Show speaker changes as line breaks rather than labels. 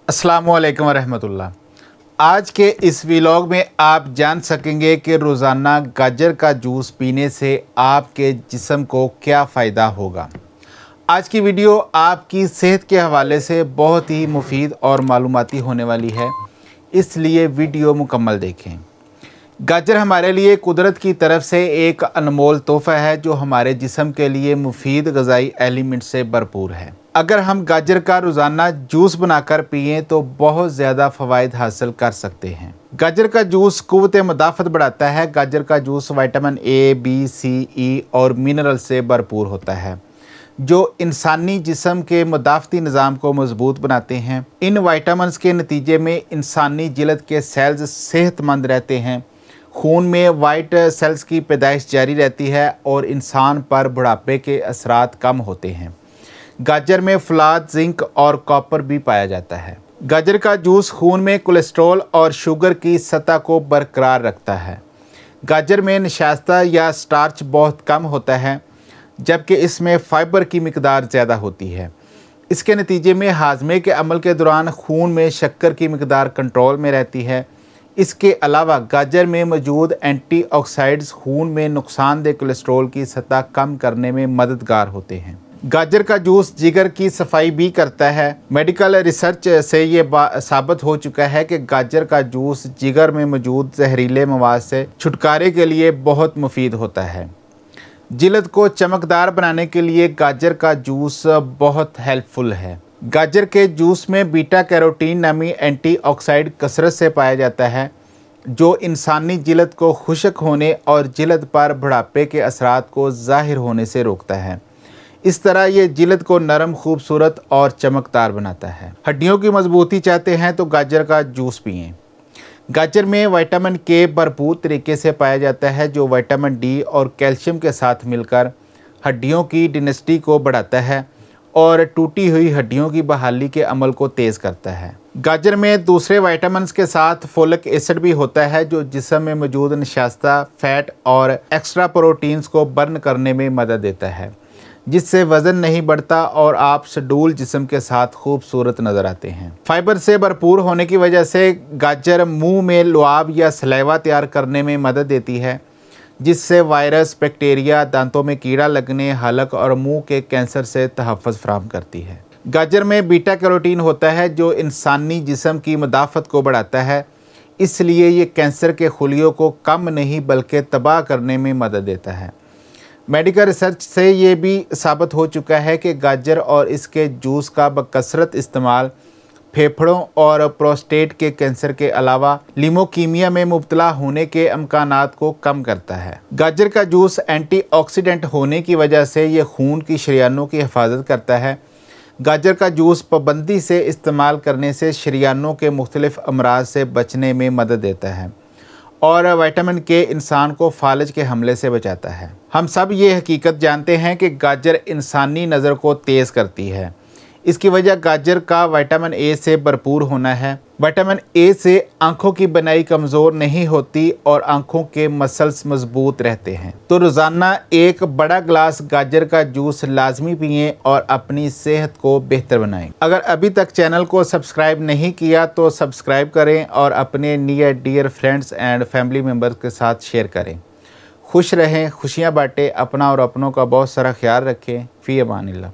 अस्सलामुअलैकुम वरहमतुल्लाह। आज के इस व्लॉग में आप जान सकेंगे कि रोज़ाना गाजर का जूस पीने से आपके जिस्म को क्या फ़ायदा होगा। आज की वीडियो आपकी सेहत के हवाले से बहुत ही मुफीद और मालूमाती होने वाली है, इसलिए वीडियो मुकम्मल देखें। गाजर हमारे लिए कुदरत की तरफ से एक अनमोल तोहफ़ा है जो हमारे जिस्म के लिए मुफीद ग़िज़ाई एलिमेंट से भरपूर है। अगर हम गाजर का रोज़ाना जूस बनाकर पिएं तो बहुत ज़्यादा फ़वाइद हासिल कर सकते हैं। गाजर का जूस क़ुव्वत मुदाफ़त बढ़ाता है। गाजर का जूस विटामिन ए, बी, सी, ई और मिनरल से भरपूर होता है जो इंसानी जिस्म के मुदाफ़ती निज़ाम को मजबूत बनाते हैं। इन विटामिन्स के नतीजे में इंसानी जिल्द के सेल्स सेहतमंद रहते हैं, खून में वाइट सेल्स की पैदाइश जारी रहती है और इंसान पर बुढ़ापे के असरात कम होते हैं। गाजर में फलाद, जिंक और कॉपर भी पाया जाता है। गाजर का जूस खून में कोलेस्ट्रॉल और शुगर की सतह को बरकरार रखता है। गाजर में नशास्ता या स्टार्च बहुत कम होता है, जबकि इसमें फ़ाइबर की मिकदार ज़्यादा होती है। इसके नतीजे में हाजमे के अमल के दौरान खून में शक्कर की मिकदार कंट्रोल में रहती है। इसके अलावा गाजर में मौजूद एंटीऑक्सीडेंट्स खून में नुकसानदेह कोलेस्ट्रॉल की सतह कम करने में मददगार होते हैं। गाजर का जूस जिगर की सफाई भी करता है। मेडिकल रिसर्च से ये साबित हो चुका है कि गाजर का जूस जिगर में मौजूद जहरीले मवाद से छुटकारे के लिए बहुत मुफीद होता है। जिल्द को चमकदार बनाने के लिए गाजर का जूस बहुत हेल्पफुल है। गाजर के जूस में बीटा कैरोटीन नामी एंटीऑक्सीडेंट कसरत से पाया जाता है जो इंसानी जिल्द को खुश्क होने और जिल्द पर बुढ़ापे के असरात को ज़ाहिर होने से रोकता है। इस तरह ये जिल्द को नरम, खूबसूरत और चमकदार बनाता है। हड्डियों की मजबूती चाहते हैं तो गाजर का जूस पिएं। गाजर में विटामिन के भरपूर तरीके से पाया जाता है जो विटामिन डी और कैल्शियम के साथ मिलकर हड्डियों की डिनेसिटी को बढ़ाता है और टूटी हुई हड्डियों की बहाली के अमल को तेज़ करता है। गाजर में दूसरे विटामिन्स के साथ फोलिक एसिड भी होता है जो जिस्म में मौजूद नशास्ता फैट और एक्स्ट्रा प्रोटीन्स को बर्न करने में मदद देता है, जिससे वज़न नहीं बढ़ता और आप सडूल जिस्म के साथ खूबसूरत नज़र आते हैं। फाइबर से भरपूर होने की वजह से गाजर मुंह में लुआब या सलाइवा तैयार करने में मदद देती है, जिससे वायरस, बैक्टीरिया, दांतों में कीड़ा लगने, हलक और मुंह के कैंसर से तहफ़्फ़ुज़ फराहम करती है। गाजर में बीटा कैरोटीन होता है जो इंसानी जिस्म की मुदाफ़त को बढ़ाता है, इसलिए ये कैंसर के खुलियों को कम नहीं बल्कि तबाह करने में मदद देता है। मेडिकल रिसर्च से ये भी साबित हो चुका है कि गाजर और इसके जूस का बकसरत इस्तेमाल फेफड़ों और प्रोस्टेट के कैंसर के अलावा लीमोकीमिया में मुब्तला होने के अमकानात को कम करता है। गाजर का जूस एंटीऑक्सीडेंट होने की वजह से ये खून की शरीयानों की हिफाजत करता है। गाजर का जूस पाबंदी से इस्तेमाल करने से शरीयानों के मुख्तलिफ अमराज से बचने में मदद देता है और विटामिन के इंसान को फालज के हमले से बचाता है। हम सब ये हकीकत जानते हैं कि गाजर इंसानी नज़र को तेज़ करती है। इसकी वजह गाजर का विटामिन ए से भरपूर होना है। विटामिन ए से आँखों की बनाई कमज़ोर नहीं होती और आँखों के मसल्स मजबूत रहते हैं। तो रोज़ाना एक बड़ा गिलास गाजर का जूस लाजमी पिएं और अपनी सेहत को बेहतर बनाएं। अगर अभी तक चैनल को सब्सक्राइब नहीं किया तो सब्सक्राइब करें और अपने near dear friends and family members के साथ शेयर करें। खुश रहें, खुशियाँ बांटें, अपना और अपनों का बहुत सारा ख्याल रखें। फ़ी अमानिल्लाह।